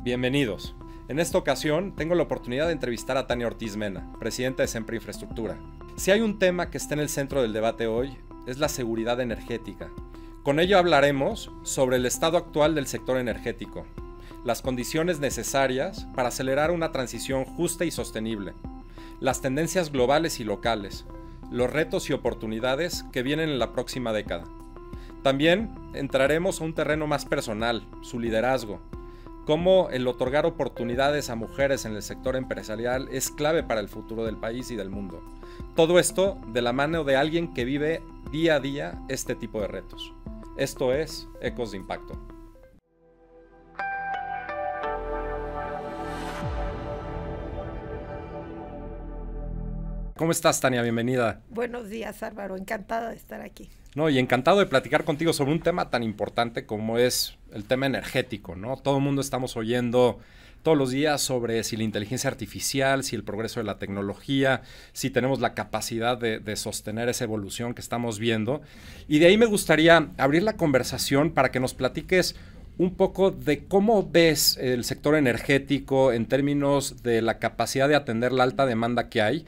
Bienvenidos. En esta ocasión tengo la oportunidad de entrevistar a Tania Ortiz Mena, presidenta de Sempra Infraestructura. Si hay un tema que está en el centro del debate hoy, es la seguridad energética. Con ello hablaremos sobre el estado actual del sector energético, las condiciones necesarias para acelerar una transición justa y sostenible, las tendencias globales y locales, los retos y oportunidades que vienen en la próxima década. También entraremos a un terreno más personal, su liderazgo, cómo el otorgar oportunidades a mujeres en el sector empresarial es clave para el futuro del país y del mundo. Todo esto de la mano de alguien que vive día a día este tipo de retos. Esto es Ecos de Impacto. ¿Cómo estás, Tania? Bienvenida. Buenos días, Álvaro. Encantada de estar aquí. No, y encantado de platicar contigo sobre un tema tan importante como es el tema energético, ¿no? Todo el mundo estamos oyendo todos los días sobre si la inteligencia artificial, si el progreso de la tecnología, si tenemos la capacidad de sostener esa evolución que estamos viendo. Y de ahí me gustaría abrir la conversación para que nos platiques un poco de cómo ves el sector energético en términos de la capacidad de atender la alta demanda que hay.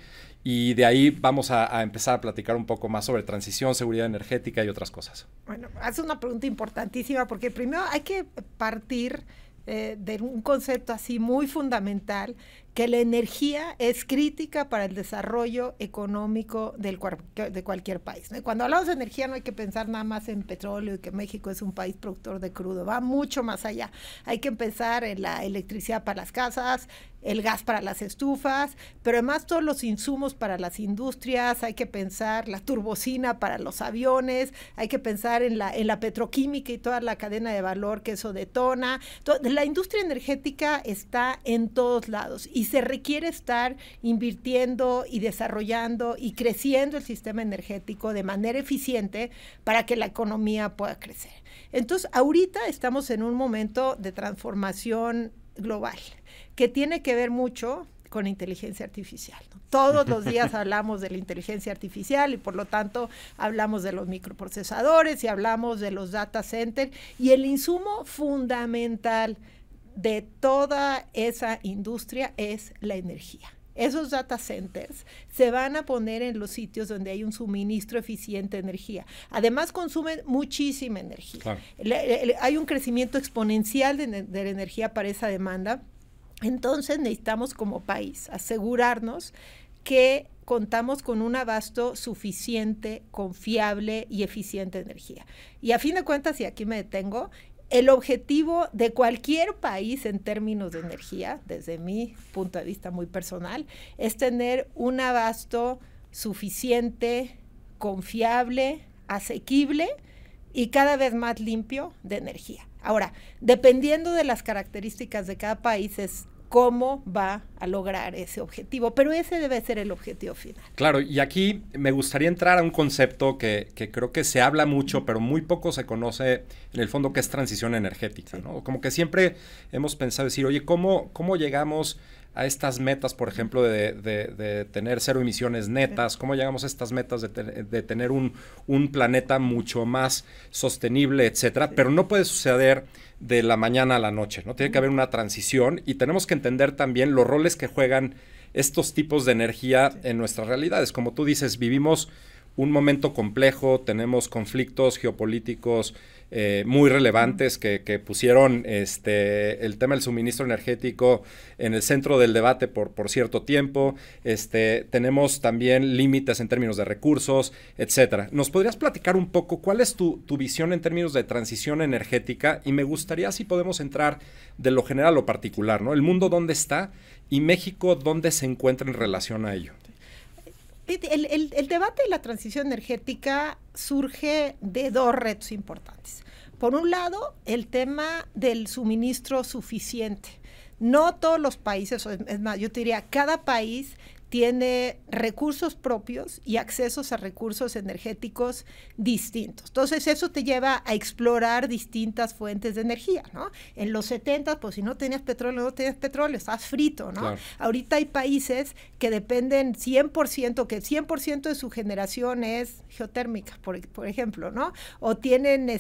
Y de ahí vamos a empezar a platicar un poco más sobre transición, seguridad energética y otras cosas. Bueno, hace una pregunta importantísima porque primero hay que partir de un concepto así muy fundamental, que la energía es crítica para el desarrollo económico de cualquier país, ¿no? Cuando hablamos de energía no hay que pensar nada más en petróleo y que México es un país productor de crudo, va mucho más allá. Hay que pensar en la electricidad para las casas, el gas para las estufas, pero además todos los insumos para las industrias, hay que pensar la turbocina para los aviones, hay que pensar en la petroquímica y toda la cadena de valor que eso detona. La industria energética está en todos lados y se requiere estar invirtiendo y desarrollando y creciendo el sistema energético de manera eficiente para que la economía pueda crecer. Entonces, ahorita estamos en un momento de transformación global que tiene que ver mucho con inteligencia artificial, ¿no? Todos los días hablamos de la inteligencia artificial y por lo tanto hablamos de los microprocesadores y hablamos de los data centers y el insumo fundamental de toda esa industria es la energía. Esos data centers se van a poner en los sitios donde hay un suministro eficiente de energía. Además, consumen muchísima energía. Claro. Hay un crecimiento exponencial de la energía para esa demanda. Entonces, necesitamos como país asegurarnos que contamos con un abasto suficiente, confiable y eficiente de energía. Y a fin de cuentas, y aquí me detengo, el objetivo de cualquier país en términos de energía, desde mi punto de vista muy personal, es tener un abasto suficiente, confiable, asequible y cada vez más limpio de energía. Ahora, dependiendo de las características de cada país es cómo va a lograr ese objetivo, pero ese debe ser el objetivo final. Claro, y aquí me gustaría entrar a un concepto que creo que se habla mucho, pero muy poco se conoce en el fondo, que es transición energética, ¿no? Como que siempre hemos pensado decir, oye, ¿cómo llegamos a estas metas, por ejemplo, de tener cero emisiones netas? ¿Cómo llegamos a estas metas de tener un planeta mucho más sostenible, etcétera? Pero no puede suceder de la mañana a la noche, ¿no? Tiene que haber una transición y tenemos que entender también los roles que juegan estos tipos de energía en nuestras realidades. Como tú dices, vivimos un momento complejo, tenemos conflictos geopolíticos muy relevantes que pusieron el tema del suministro energético en el centro del debate por cierto tiempo. Tenemos también límites en términos de recursos, etcétera. ¿Nos podrías platicar un poco cuál es tu visión en términos de transición energética? Y me gustaría si podemos entrar de lo general a lo particular, ¿no? El mundo dónde está y México dónde se encuentra en relación a ello. El debate de la transición energética surge de dos retos importantes. Por un lado, el tema del suministro suficiente. No todos los países, es más, yo te diría, cada país tiene recursos propios y accesos a recursos energéticos distintos. Entonces, eso te lleva a explorar distintas fuentes de energía, ¿no? En los 70, pues si no tenías petróleo, no tenías petróleo, estás frito, ¿no? Claro. Ahorita hay países que dependen 100%, que 100% de su generación es geotérmica, por ejemplo, ¿no? O tienen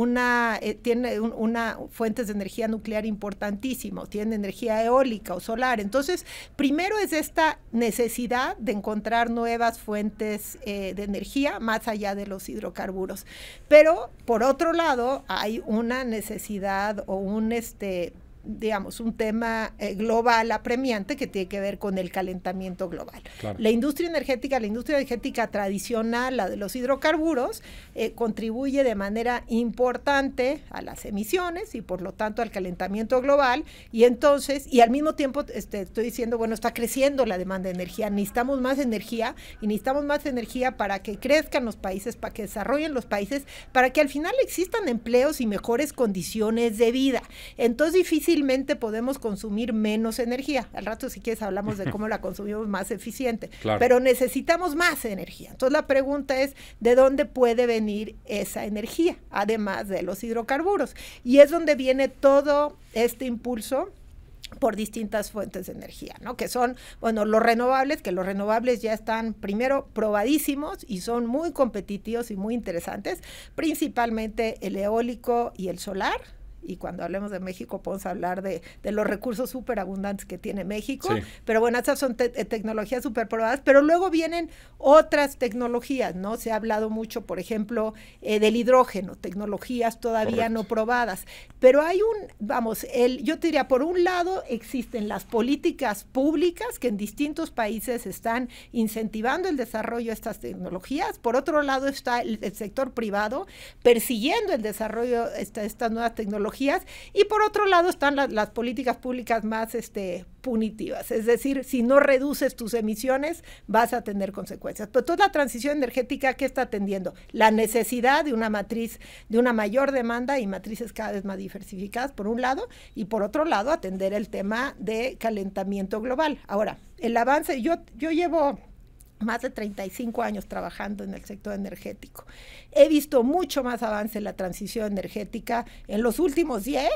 una fuentes de energía nuclear importantísimo, tienen energía eólica o solar. Entonces, primero es esta necesidad de encontrar nuevas fuentes de energía más allá de los hidrocarburos. Pero, por otro lado, hay una necesidad o un tema global apremiante que tiene que ver con el calentamiento global. Claro. La industria energética tradicional, la de los hidrocarburos, contribuye de manera importante a las emisiones y por lo tanto al calentamiento global, y entonces, y al mismo tiempo estoy diciendo, bueno, está creciendo la demanda de energía, necesitamos más energía y necesitamos más energía para que crezcan los países, para que desarrollen los países, para que al final existan empleos y mejores condiciones de vida. Entonces, difícilmente podemos consumir menos energía. Al rato, si quieres, hablamos de cómo la consumimos más eficiente. Claro. Pero necesitamos más energía. Entonces, la pregunta es, ¿de dónde puede venir esa energía? Además de los hidrocarburos. Y es donde viene todo este impulso por distintas fuentes de energía, ¿no? Que son, bueno, los renovables, que los renovables ya están primero probadísimos y son muy competitivos y muy interesantes, principalmente el eólico y el solar. Y cuando hablemos de México podemos hablar de los recursos súper abundantes que tiene México, sí. Pero bueno, esas son tecnologías súper probadas, pero luego vienen otras tecnologías, ¿no? Se ha hablado mucho, por ejemplo, del hidrógeno, tecnologías todavía Correcto. No probadas, pero hay yo te diría, por un lado existen las políticas públicas que en distintos países están incentivando el desarrollo de estas tecnologías, por otro lado está el sector privado persiguiendo el desarrollo de estas nuevas tecnologías, y por otro lado están las políticas públicas más punitivas, es decir, si no reduces tus emisiones vas a tener consecuencias. Pero toda la transición energética, ¿qué está atendiendo? La necesidad de una matriz, de una mayor demanda y matrices cada vez más diversificadas, por un lado, y por otro lado atender el tema de calentamiento global. Ahora, el avance, yo llevo más de 35 años trabajando en el sector energético. He visto mucho más avance en la transición energética en los últimos 10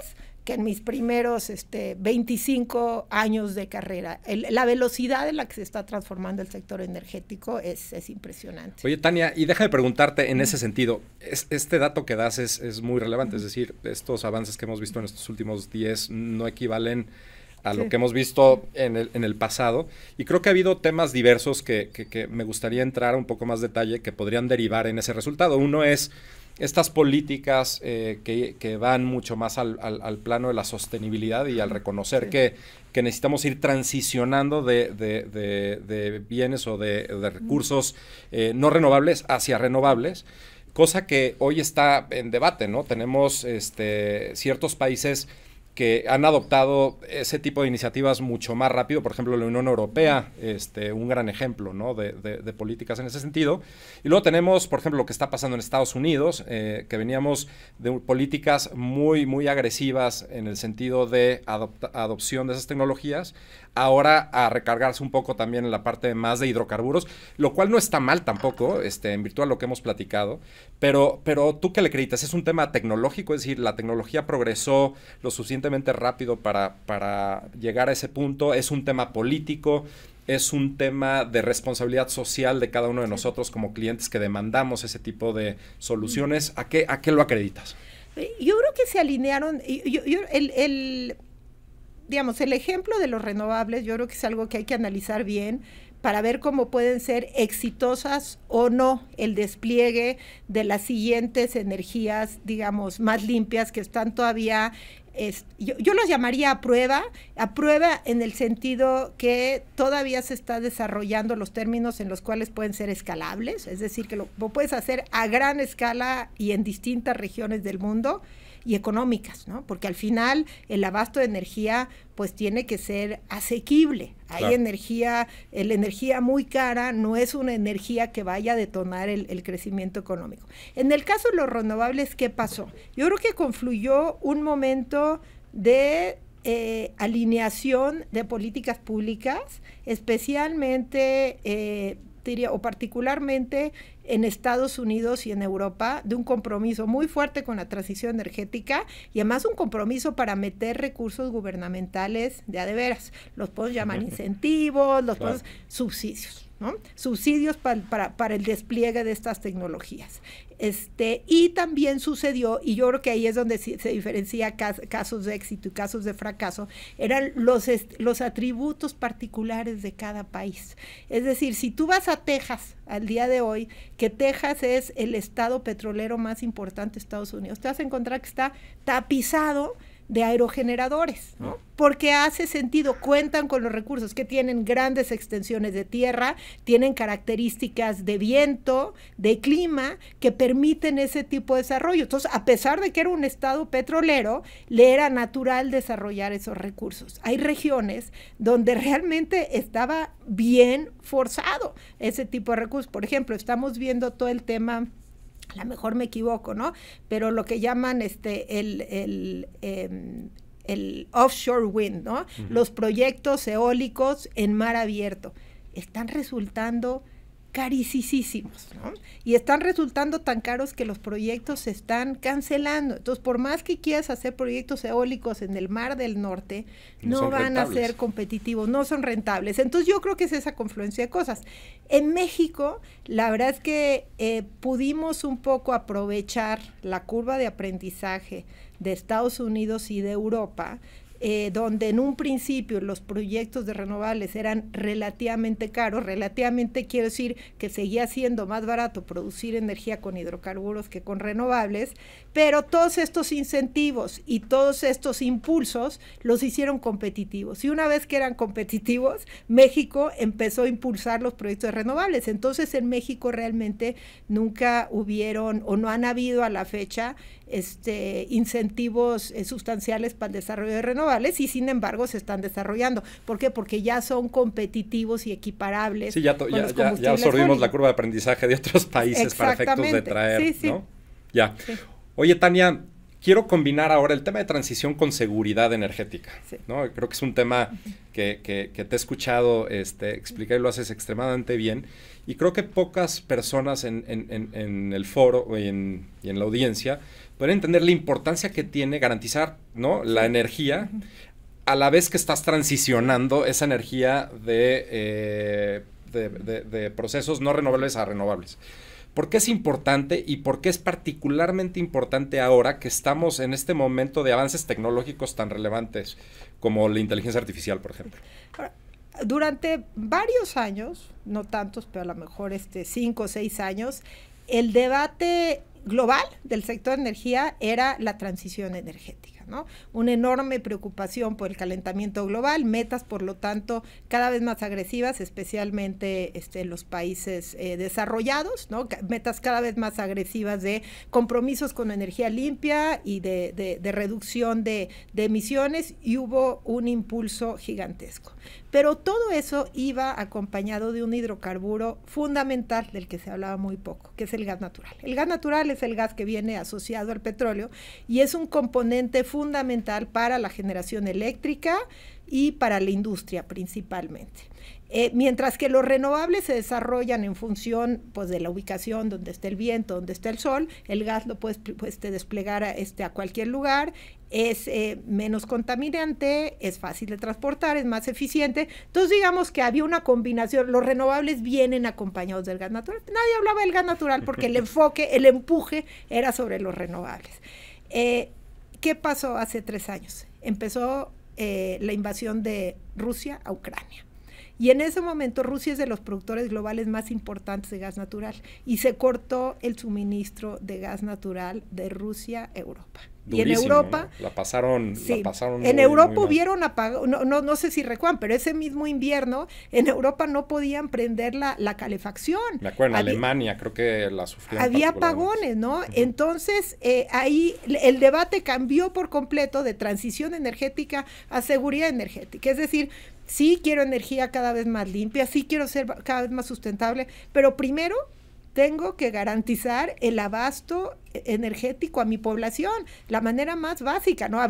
que en mis primeros 25 años de carrera. La velocidad en la que se está transformando el sector energético es impresionante. Oye, Tania, y deja de preguntarte en ese sentido, este dato que das es muy relevante, es decir, estos avances que hemos visto en estos últimos 10 no equivalen a lo que hemos visto en el pasado, y creo que ha habido temas diversos que me gustaría entrar a un poco más detalle que podrían derivar en ese resultado. Uno es estas políticas que van mucho más al plano de la sostenibilidad y al reconocer que necesitamos ir transicionando de bienes o de recursos no renovables hacia renovables, cosa que hoy está en debate, ¿no? Tenemos ciertos países que han adoptado ese tipo de iniciativas mucho más rápido, por ejemplo la Unión Europea, un gran ejemplo, ¿no? de políticas en ese sentido. Y luego tenemos, por ejemplo, lo que está pasando en Estados Unidos, que veníamos de políticas muy, muy agresivas en el sentido de adopción de esas tecnologías, ahora a recargarse un poco también en la parte más de hidrocarburos, lo cual no está mal tampoco, en virtud de lo que hemos platicado, pero ¿tú qué le acreditas? ¿Es un tema tecnológico? Es decir, ¿la tecnología progresó lo suficientemente rápido para llegar a ese punto? ¿Es un tema político? ¿Es un tema de responsabilidad social de cada uno de nosotros como clientes que demandamos ese tipo de soluciones? ¿A qué lo acreditas? Yo creo que se alinearon, digamos, el ejemplo de los renovables, yo creo que es algo que hay que analizar bien para ver cómo pueden ser exitosas o no el despliegue de las siguientes energías, digamos, más limpias que están todavía, yo los llamaría a prueba en el sentido que todavía se está desarrollando los términos en los cuales pueden ser escalables, es decir, que lo puedes hacer a gran escala y en distintas regiones del mundo, y económicas, ¿no? Porque al final el abasto de energía pues tiene que ser asequible. Hay claro. La energía muy cara no es una energía que vaya a detonar el crecimiento económico. En el caso de los renovables, ¿qué pasó? Yo creo que confluyó un momento de alineación de políticas públicas, especialmente, diría, o particularmente en Estados Unidos y en Europa, de un compromiso muy fuerte con la transición energética y además un compromiso para meter recursos gubernamentales de a de veras. Los podemos llamar incentivos, los podemos subsidios, ¿no? Subsidios para el despliegue de estas tecnologías. Y también sucedió, y yo creo que ahí es donde se diferencia casos de éxito y casos de fracaso, eran los atributos particulares de cada país. Es decir, si tú vas a Texas al día de hoy, que Texas es el estado petrolero más importante de Estados Unidos, te vas a encontrar que está tapizado de aerogeneradores, ¿no? Porque hace sentido, cuentan con los recursos, que tienen grandes extensiones de tierra, tienen características de viento, de clima, que permiten ese tipo de desarrollo. Entonces, a pesar de que era un estado petrolero, le era natural desarrollar esos recursos. Hay regiones donde realmente estaba bien forzado ese tipo de recursos. Por ejemplo, estamos viendo todo el tema, a lo mejor me equivoco, ¿no? Pero lo que llaman el offshore wind, ¿no? Los proyectos eólicos en mar abierto están resultando carísimos, ¿no? Y están resultando tan caros que los proyectos se están cancelando. Entonces, por más que quieras hacer proyectos eólicos en el Mar del Norte, no van a ser competitivos, no son rentables. Entonces, yo creo que es esa confluencia de cosas. En México, la verdad es que pudimos un poco aprovechar la curva de aprendizaje de Estados Unidos y de Europa, donde en un principio los proyectos de renovables eran relativamente caros. Relativamente quiero decir que seguía siendo más barato producir energía con hidrocarburos que con renovables, pero todos estos incentivos y todos estos impulsos los hicieron competitivos. Y una vez que eran competitivos, México empezó a impulsar los proyectos de renovables. Entonces, en México realmente nunca hubieron, o no han habido a la fecha, incentivos sustanciales para el desarrollo de renovables, y sin embargo se están desarrollando. ¿Por qué? Porque ya son competitivos y equiparables. Sí, ya absorbimos la curva de aprendizaje de otros países para efectos de traer, sí. ¿No? Ya. Sí. Oye, Tania, quiero combinar ahora el tema de transición con seguridad energética, sí, ¿no? Creo que es un tema que te he escuchado explicar y lo haces extremadamente bien, y creo que pocas personas en el foro y en la audiencia pueden entender la importancia que tiene garantizar, ¿no?, la energía a la vez que estás transicionando esa energía de procesos no renovables a renovables. ¿Por qué es importante y por qué es particularmente importante ahora que estamos en este momento de avances tecnológicos tan relevantes como la inteligencia artificial, por ejemplo? Ahora, durante varios años, no tantos, pero a lo mejor 5 o 6 años, el debate global del sector de energía era la transición energética, ¿no? Una enorme preocupación por el calentamiento global, metas, por lo tanto, cada vez más agresivas, especialmente en los países desarrollados, ¿no? Metas cada vez más agresivas de compromisos con energía limpia y de reducción de emisiones, y hubo un impulso gigantesco. Pero todo eso iba acompañado de un hidrocarburo fundamental del que se hablaba muy poco, que es el gas natural. El gas natural es el gas que viene asociado al petróleo y es un componente fundamental para la generación eléctrica y para la industria principalmente. Mientras que los renovables se desarrollan en función, pues, de la ubicación, donde está el viento, donde está el sol, el gas lo puedes desplegar a cualquier lugar, es menos contaminante, es fácil de transportar, es más eficiente. Entonces, digamos que había una combinación. Los renovables vienen acompañados del gas natural. Nadie hablaba del gas natural porque el enfoque, el empuje era sobre los renovables. ¿Qué pasó hace 3 años? Empezó la invasión de Rusia a Ucrania. Y en ese momento Rusia es de los productores globales más importantes de gas natural y se cortó el suministro de gas natural de Rusia a Europa. Durísimo, y en Europa, ¿no? La pasaron en Europa hubieron apagado, no sé si recuerdan, pero ese mismo invierno en Europa no podían prender la calefacción. Me acuerdo, en Alemania creo que la sufrieron. Había apagones, ¿no? Entonces, ahí el debate cambió por completo de transición energética a seguridad energética. Es decir, sí quiero energía cada vez más limpia, sí quiero ser cada vez más sustentable, pero primero tengo que garantizar el abasto energético a mi población, la manera más básica, ¿no?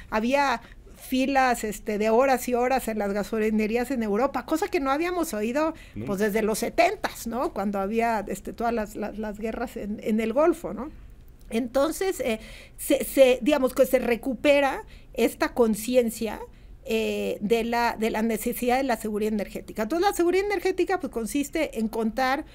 Había filas de horas y horas en las gasolinerías en Europa, cosa que no habíamos oído pues desde los 70s, ¿no? Cuando había todas las guerras en el Golfo, ¿no? Entonces, digamos que se recupera esta conciencia de la necesidad de la seguridad energética. Entonces, la seguridad energética pues consiste en contar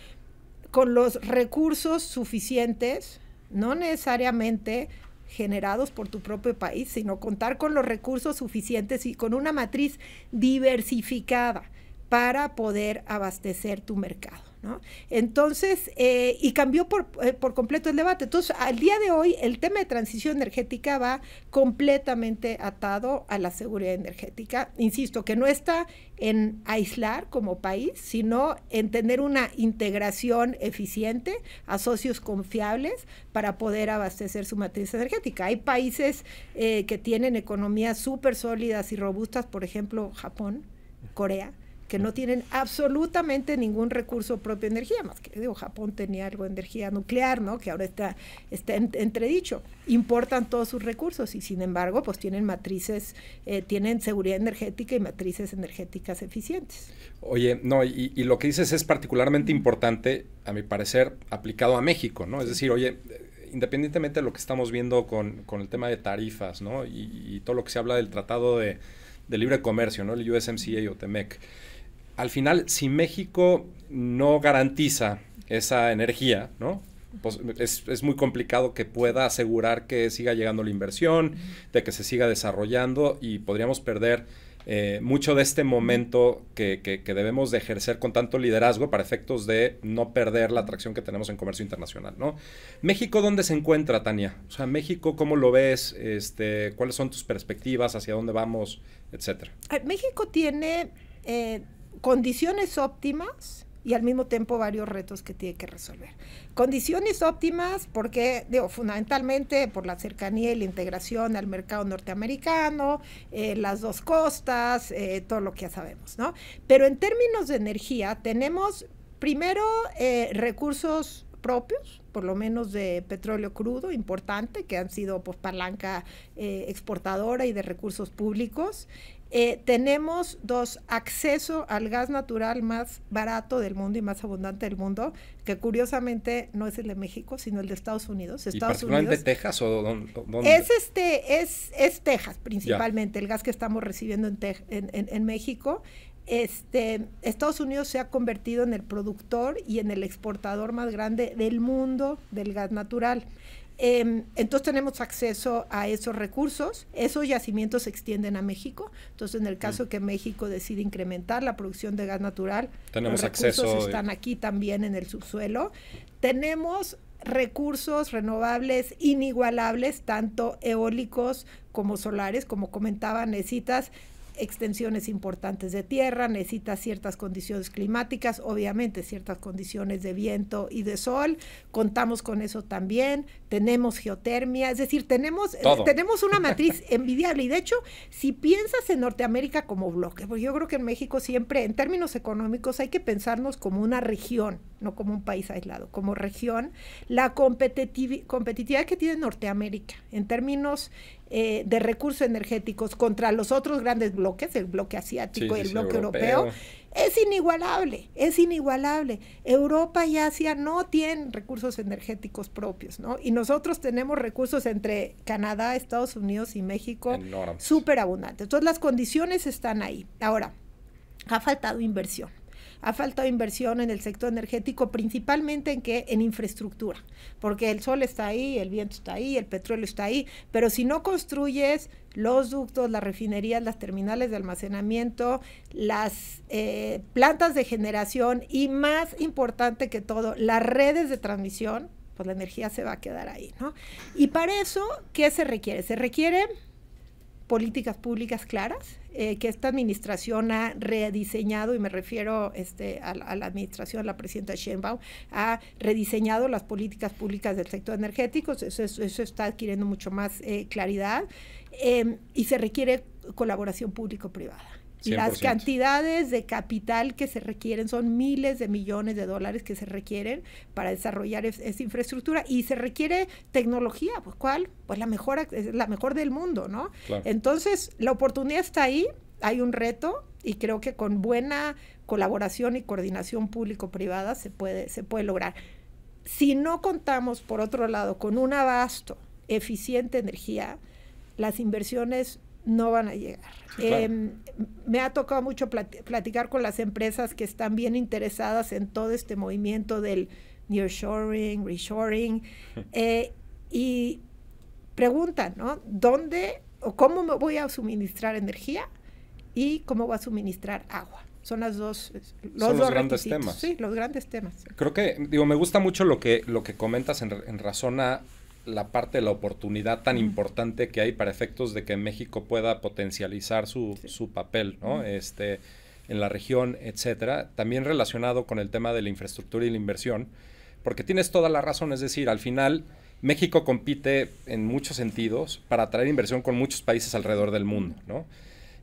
con los recursos suficientes, no necesariamente generados por tu propio país, sino contar con los recursos suficientes y con una matriz diversificada para poder abastecer tu mercado, ¿no? Entonces, y cambió por completo el debate. Entonces, al día de hoy, el tema de transición energética va completamente atado a la seguridad energética. Insisto, que no está en aislar como país, sino en tener una integración eficiente a socios confiables para poder abastecer su matriz energética. Hay países que tienen economías súper sólidas y robustas, por ejemplo, Japón, Corea, que no tienen absolutamente ningún recurso propio de energía, más que, Japón tenía algo de energía nuclear, ¿no? Que ahora está entredicho. Importan todos sus recursos y, sin embargo, pues tienen matrices, tienen seguridad energética y matrices energéticas eficientes. Oye, no, y lo que dices es particularmente importante, a mi parecer, aplicado a México, ¿no? Es decir, oye, independientemente de lo que estamos viendo con el tema de tarifas, ¿no? Y todo lo que se habla del Tratado de Libre Comercio, ¿no? El USMCA o TEMEC. Al final, si México no garantiza esa energía, ¿no? Pues es muy complicado que pueda asegurar que siga llegando la inversión, de que se siga desarrollando y podríamos perder mucho de este momento que debemos de ejercer con tanto liderazgo para efectos de no perder la atracción que tenemos en comercio internacional, ¿no? ¿México dónde se encuentra, Tania? O sea, México, ¿cómo lo ves? ¿Cuáles son tus perspectivas? ¿Hacia dónde vamos? Etcétera. México tiene condiciones óptimas y al mismo tiempo varios retos que tiene que resolver. Condiciones óptimas porque, fundamentalmente por la cercanía y la integración al mercado norteamericano, las dos costas, todo lo que ya sabemos, ¿no? Pero en términos de energía tenemos primero recursos propios, por lo menos de petróleo crudo importante, que han sido pues palanca exportadora y de recursos públicos. Tenemos acceso al gas natural más barato del mundo y más abundante del mundo, que curiosamente no es el de México, sino el de Estados Unidos. ¿Y particularmente Texas o dónde? Es Texas principalmente, el gas que estamos recibiendo en México. Estados Unidos se ha convertido en el productor y en el exportador más grande del mundo del gas natural. Entonces tenemos acceso a esos recursos, esos yacimientos se extienden a México, entonces en el caso que México decide incrementar la producción de gas natural, tenemos los recursos acceso están aquí también en el subsuelo. Tenemos recursos renovables inigualables, tanto eólicos como solares, como comentaba, necesitas extensiones importantes de tierra, necesita ciertas condiciones climáticas, obviamente ciertas condiciones de viento y de sol, contamos con eso también, tenemos geotermia, es decir, tenemos una matriz envidiable y de hecho, si piensas en Norteamérica como bloque, porque yo creo que en México siempre, en términos económicos, hay que pensarnos como una región, no como un país aislado, como región, la competitividad que tiene Norteamérica en términos de recursos energéticos contra los otros grandes bloques, el bloque asiático y el bloque europeo, es inigualable. Europa y Asia no tienen recursos energéticos propios, ¿no? Y nosotros tenemos recursos entre Canadá, Estados Unidos y México súper abundantes. Entonces las condiciones están ahí. Ahora, ha faltado inversión. Ha faltado inversión en el sector energético, principalmente en infraestructura, porque el sol está ahí, el viento está ahí, el petróleo está ahí, pero si no construyes los ductos, las refinerías, las terminales de almacenamiento, las plantas de generación y, más importante que todo, las redes de transmisión, pues la energía se va a quedar ahí, ¿no? Y para eso, ¿qué se requiere? Se requiere políticas públicas claras, que esta administración ha rediseñado, y me refiero a la administración, la presidenta Sheinbaum, ha rediseñado las políticas públicas del sector energético, eso está adquiriendo mucho más claridad, y se requiere colaboración público-privada. Las 100%. cantidades de capital que se requieren son miles de millones de dólares que se requieren para desarrollar esa infraestructura y se requiere tecnología, pues ¿cuál? Pues la mejor del mundo, ¿no? Claro. Entonces, la oportunidad está ahí, hay un reto y creo que con buena colaboración y coordinación público-privada se puede lograr. Si no contamos, por otro lado, con un abasto eficiente de energía, las inversiones no van a llegar. Sí, claro. Me ha tocado mucho platicar con las empresas que están bien interesadas en todo este movimiento del nearshoring, reshoring, y preguntan, ¿no? ¿Dónde o cómo me voy a suministrar energía y cómo voy a suministrar agua? Son los dos grandes temas. Sí, los grandes temas. Creo que, me gusta mucho lo que comentas en razón a la parte de la oportunidad tan importante que hay para efectos de que México pueda potencializar su papel, ¿no? En la región, etcétera. También relacionado con el tema de la infraestructura y la inversión, porque tienes toda la razón, es decir, al final México compite en muchos sentidos para atraer inversión con muchos países alrededor del mundo, ¿no?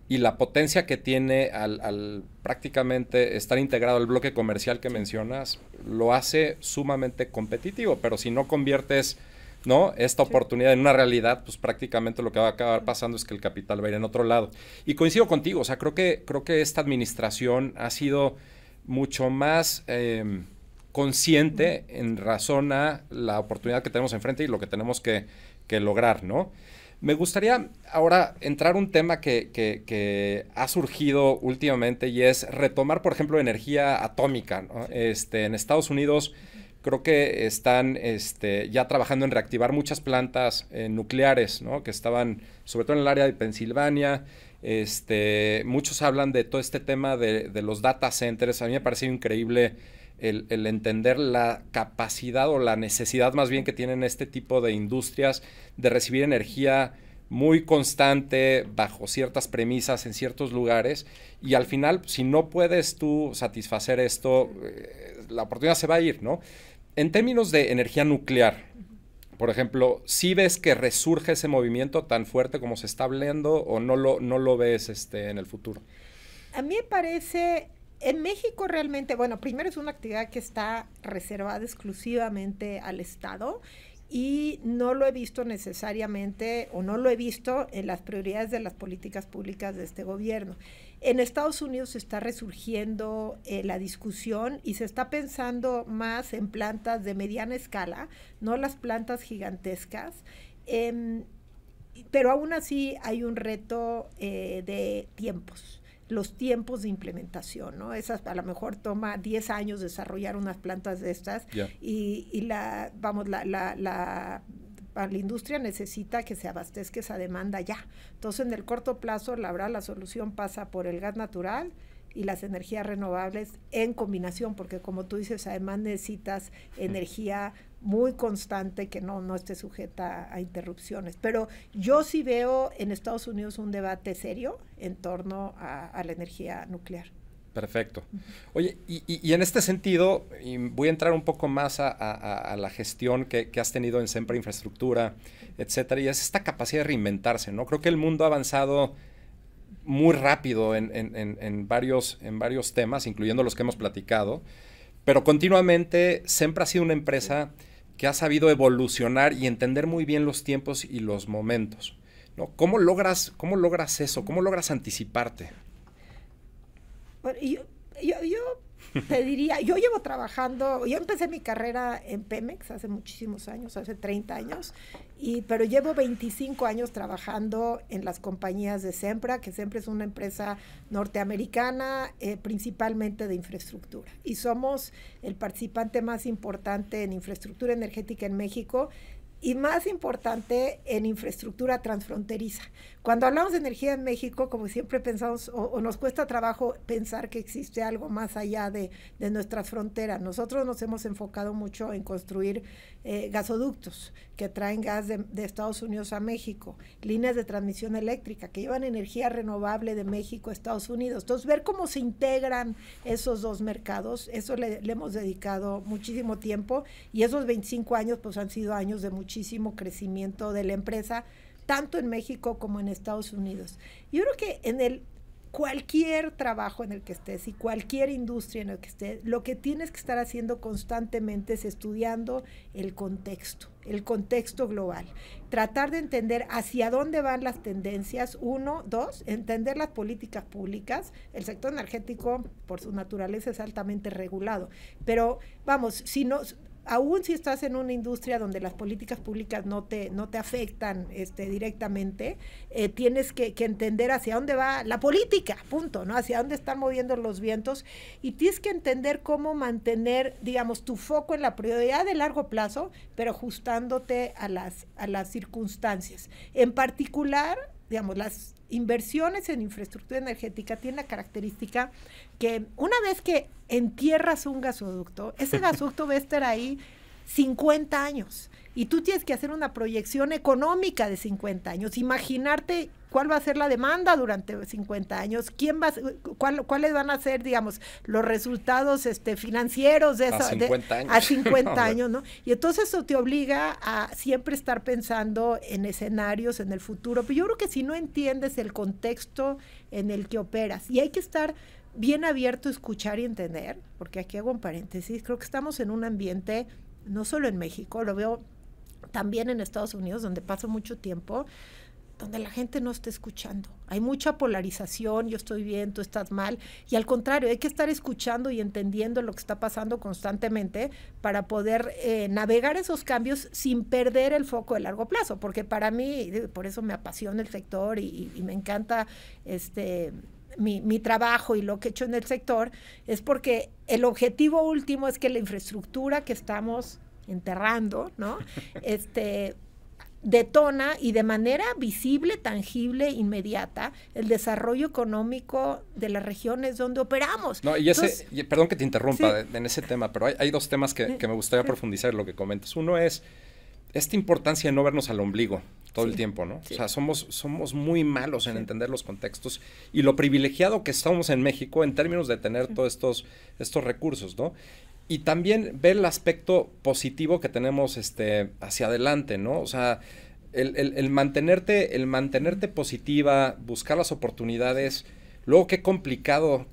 Y la potencia que tiene al prácticamente estar integrado al bloque comercial que mencionas, lo hace sumamente competitivo, pero si no conviertes, ¿no?, esta oportunidad en una realidad, pues prácticamente lo que va a acabar pasando es que el capital va a ir en otro lado. Y coincido contigo, o sea, creo que esta administración ha sido mucho más consciente en razón a la oportunidad que tenemos enfrente y lo que tenemos que lograr, ¿no? Me gustaría ahora entrar un tema que ha surgido últimamente y es retomar, por ejemplo, energía atómica, ¿no? En Estados Unidos creo que están ya trabajando en reactivar muchas plantas nucleares, ¿no?, que estaban sobre todo en el área de Pensilvania. Muchos hablan de todo este tema de los data centers. A mí me parece increíble el entender la capacidad o la necesidad más bien que tienen este tipo de industrias de recibir energía muy constante bajo ciertas premisas en ciertos lugares, y al final si no puedes tú satisfacer esto, la oportunidad se va a ir, ¿no? En términos de energía nuclear, por ejemplo, ¿sí ves que resurge ese movimiento tan fuerte como se está hablando o no lo ves en el futuro? A mí me parece, en México realmente, bueno, primero es una actividad que está reservada exclusivamente al Estado y no lo he visto necesariamente o no lo he visto en las prioridades de las políticas públicas de este gobierno. En Estados Unidos está resurgiendo la discusión y se está pensando más en plantas de mediana escala, no las plantas gigantescas, pero aún así hay un reto de tiempos. Los tiempos de implementación, ¿no? Esas a lo mejor toma 10 años desarrollar unas plantas de estas, y la industria necesita que se abastezca esa demanda ya. Entonces, en el corto plazo, la solución pasa por el gas natural y las energías renovables en combinación, porque como tú dices, además necesitas energía muy constante que no esté sujeta a interrupciones. Pero yo sí veo en Estados Unidos un debate serio en torno a la energía nuclear. Perfecto. Oye, y en este sentido, y voy a entrar un poco más a la gestión que has tenido en Sempra Infraestructura, etcétera, y es esta capacidad de reinventarse, ¿no? Creo que el mundo ha avanzado muy rápido en varios temas, incluyendo los que hemos platicado, pero continuamente Sempra ha sido una empresa que ha sabido evolucionar y entender muy bien los tiempos y los momentos, ¿no? ¿Cómo logras eso? ¿Cómo logras anticiparte? Bueno, yo te diría, yo llevo trabajando, yo empecé mi carrera en Pemex hace muchísimos años, hace 30 años, pero llevo 25 años trabajando en las compañías de Sempra, que Sempra es una empresa norteamericana, principalmente de infraestructura. Y somos el participante más importante en infraestructura energética en México, y más importante en infraestructura transfronteriza. Cuando hablamos de energía en México, como siempre pensamos, o nos cuesta trabajo pensar que existe algo más allá de nuestras fronteras. Nosotros nos hemos enfocado mucho en construir gasoductos que traen gas de Estados Unidos a México, líneas de transmisión eléctrica que llevan energía renovable de México a Estados Unidos. Entonces, ver cómo se integran esos dos mercados, eso le hemos dedicado muchísimo tiempo, y esos 25 años pues han sido años de muchísimo crecimiento de la empresa, tanto en México como en Estados Unidos. Yo creo que cualquier trabajo en el que estés y cualquier industria en el que estés, lo que tienes que estar haciendo constantemente es estudiando el contexto global. Tratar de entender hacia dónde van las tendencias, 1, 2, entender las políticas públicas. El sector energético, por su naturaleza, es altamente regulado. Pero, vamos, aún si estás en una industria donde las políticas públicas no te afectan directamente, tienes que entender hacia dónde va la política, punto, ¿no? Hacia dónde están moviendo los vientos, y tienes que entender cómo mantener, digamos, tu foco en la prioridad de largo plazo, pero ajustándote a las circunstancias. En particular, digamos, las inversiones en infraestructura energética tienen la característica que una vez que entierras un gasoducto, ese gasoducto va a estar ahí 50 años y tú tienes que hacer una proyección económica de 50 años, imaginarte cuál va a ser la demanda durante 50 años, cuáles van a ser, digamos, los resultados financieros de eso, a 50 años. A 50 años, ¿no? Y entonces eso te obliga a siempre estar pensando en escenarios, en el futuro. Pero yo creo que si no entiendes el contexto en el que operas, y hay que estar bien abierto a escuchar y entender, porque aquí hago un paréntesis, creo que estamos en un ambiente, no solo en México, lo veo también en Estados Unidos, donde paso mucho tiempo, donde la gente no está escuchando. Hay mucha polarización, yo estoy bien, tú estás mal, y al contrario, hay que estar escuchando y entendiendo lo que está pasando constantemente para poder navegar esos cambios sin perder el foco de largo plazo, porque para mí, por eso me apasiona el sector y me encanta mi trabajo y lo que he hecho en el sector, es porque el objetivo último es que la infraestructura que estamos enterrando, ¿no? Detona y de manera visible, tangible, inmediata, el desarrollo económico de las regiones donde operamos. No, y perdón que te interrumpa en ese tema, pero hay dos temas que me gustaría profundizar en lo que comentas. Uno es esta importancia de no vernos al ombligo todo el tiempo, ¿no? Sí. O sea, somos muy malos en entender los contextos y lo privilegiado que estamos en México en términos de tener todos estos recursos, ¿no? Y también ver el aspecto positivo que tenemos hacia adelante, ¿no? O sea, el mantenerte positiva, buscar las oportunidades, luego qué complicado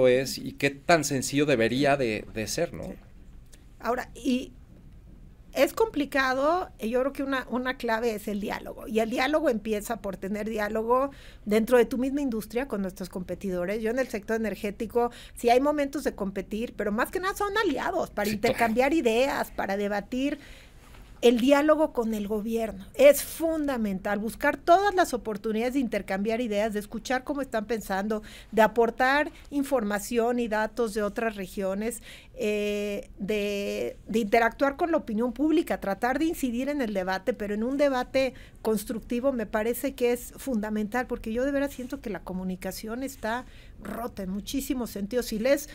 es y qué tan sencillo debería de ser, ¿no? Sí. Ahora, y es complicado, yo creo que una clave es el diálogo, y el diálogo empieza por tener diálogo dentro de tu misma industria con nuestros competidores. Yo en el sector energético, sí hay momentos de competir, pero más que nada son aliados para intercambiar ideas, para debatir. El diálogo con el gobierno es fundamental, buscar todas las oportunidades de intercambiar ideas, de escuchar cómo están pensando, de aportar información y datos de otras regiones, de interactuar con la opinión pública, tratar de incidir en el debate, pero en un debate constructivo me parece que es fundamental, porque yo de veras siento que la comunicación está rota en muchísimos sentidos. Si lees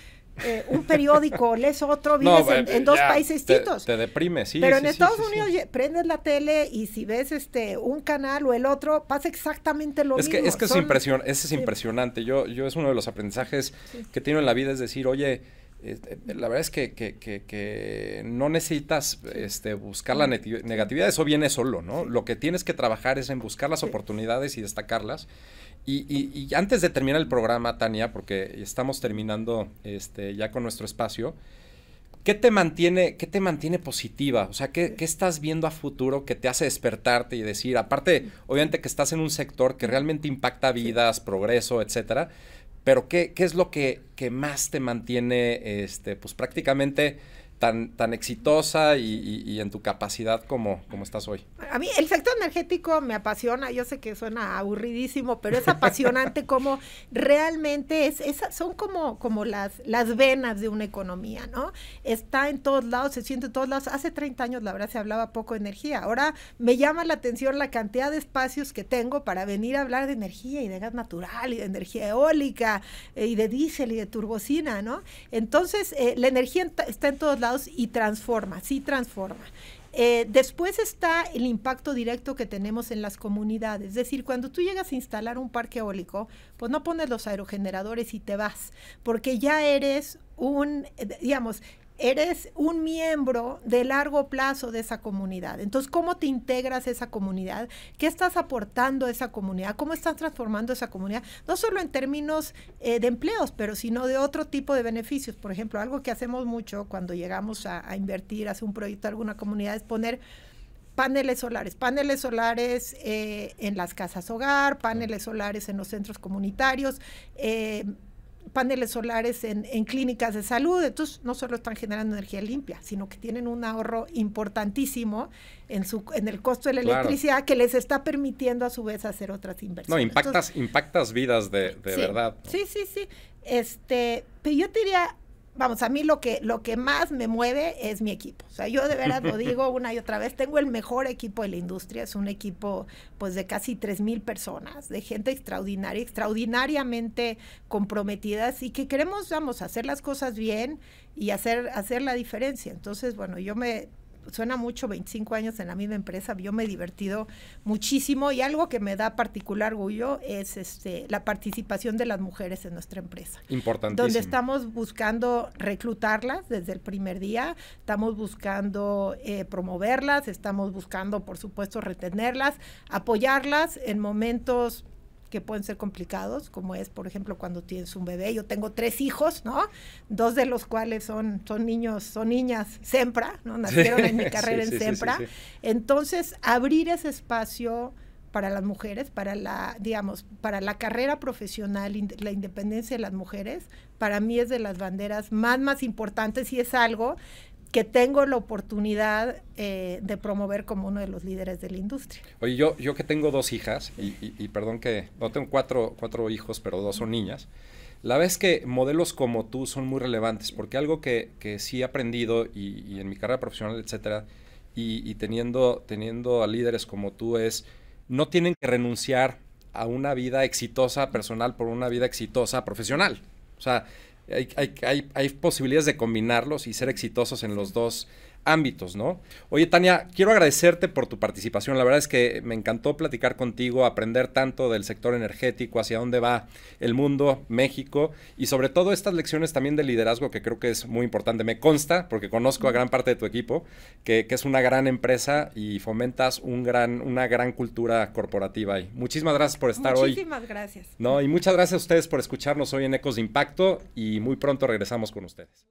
un periódico, lees otro, vives en dos países distintos. Te deprime, sí. Pero en Estados Unidos prendes la tele y si ves un canal o el otro, pasa exactamente lo mismo. Es que es impresionante. Yo es uno de los aprendizajes que tengo en la vida, es decir, oye, la verdad es que no necesitas buscar la negatividad, eso viene solo, ¿no? Lo que tienes que trabajar es en buscar las oportunidades y destacarlas. Y antes de terminar el programa, Tania, porque estamos terminando ya con nuestro espacio, ¿qué te mantiene positiva? O sea, ¿qué estás viendo a futuro que te hace despertarte y decir, aparte, obviamente que estás en un sector que realmente impacta vidas, progreso, etcétera, pero ¿qué es lo que más te mantiene pues prácticamente tan exitosa y en tu capacidad como estás hoy? A mí el sector energético me apasiona, yo sé que suena aburridísimo, pero es apasionante como realmente son como las venas de una economía, ¿no? Está en todos lados, se siente en todos lados. Hace 30 años la verdad se hablaba poco de energía, ahora me llama la atención la cantidad de espacios que tengo para venir a hablar de energía y de gas natural y de energía eólica y de diésel y de turbocina, ¿no? Entonces la energía está en todos lados y transforma. Después está el impacto directo que tenemos en las comunidades, es decir, cuando tú llegas a instalar un parque eólico, pues no pones los aerogeneradores y te vas, porque ya eres eres un miembro de largo plazo de esa comunidad. Entonces, ¿cómo te integras a esa comunidad? ¿Qué estás aportando a esa comunidad? ¿Cómo estás transformando esa comunidad? No solo en términos de empleos, pero sino de otro tipo de beneficios. Por ejemplo, algo que hacemos mucho cuando llegamos a invertir, a hacer un proyecto a alguna comunidad, es poner paneles solares en las casas hogar, paneles solares en los centros comunitarios, paneles solares en clínicas de salud. Entonces no solo están generando energía limpia, sino que tienen un ahorro importantísimo en el costo de la electricidad, que les está permitiendo a su vez hacer otras inversiones. No, impactas vidas de sí, verdad, ¿no? Sí. Pero yo te diría, vamos, a mí lo que más me mueve es mi equipo. O sea, yo de veras lo digo una y otra vez, tengo el mejor equipo de la industria, es un equipo pues de casi 3,000 personas, de gente extraordinaria, extraordinariamente comprometidas y que queremos, vamos, hacer las cosas bien y hacer la diferencia. Entonces, bueno, suena mucho 25 años en la misma empresa, yo me he divertido muchísimo y algo que me da particular orgullo es la participación de las mujeres en nuestra empresa. Importantísimo. Donde estamos buscando reclutarlas desde el primer día, estamos buscando promoverlas, estamos buscando, por supuesto, retenerlas, apoyarlas en momentos que pueden ser complicados, como es, por ejemplo, cuando tienes un bebé. Yo tengo 3 hijos, ¿no? 2 de los cuales son niñas SEMPRA, ¿no? Nacieron en mi carrera en SEMPRA. Sí. Entonces, abrir ese espacio para las mujeres, para la carrera profesional, la independencia de las mujeres, para mí es de las banderas más importantes y es algo que tengo la oportunidad de promover como uno de los líderes de la industria. Oye, yo que tengo 2 hijas, y perdón que no tengo 4 hijos, pero 2 son niñas, la verdad es que modelos como tú son muy relevantes, porque algo que sí he aprendido, y en mi carrera profesional, etcétera, y teniendo a líderes como tú, es no tienen que renunciar a una vida exitosa personal por una vida exitosa profesional. O sea, hay posibilidades de combinarlos y ser exitosos en los 2 ámbitos, ¿no? Oye, Tania, quiero agradecerte por tu participación. La verdad es que me encantó platicar contigo, aprender tanto del sector energético, hacia dónde va el mundo, México, y sobre todo estas lecciones también de liderazgo que creo que es muy importante. Me consta, porque conozco a gran parte de tu equipo, que es una gran empresa y fomentas una gran cultura corporativa ahí. Muchísimas gracias por estar hoy. Muchísimas gracias. No, y muchas gracias a ustedes por escucharnos hoy en Ecos de Impacto y muy pronto regresamos con ustedes.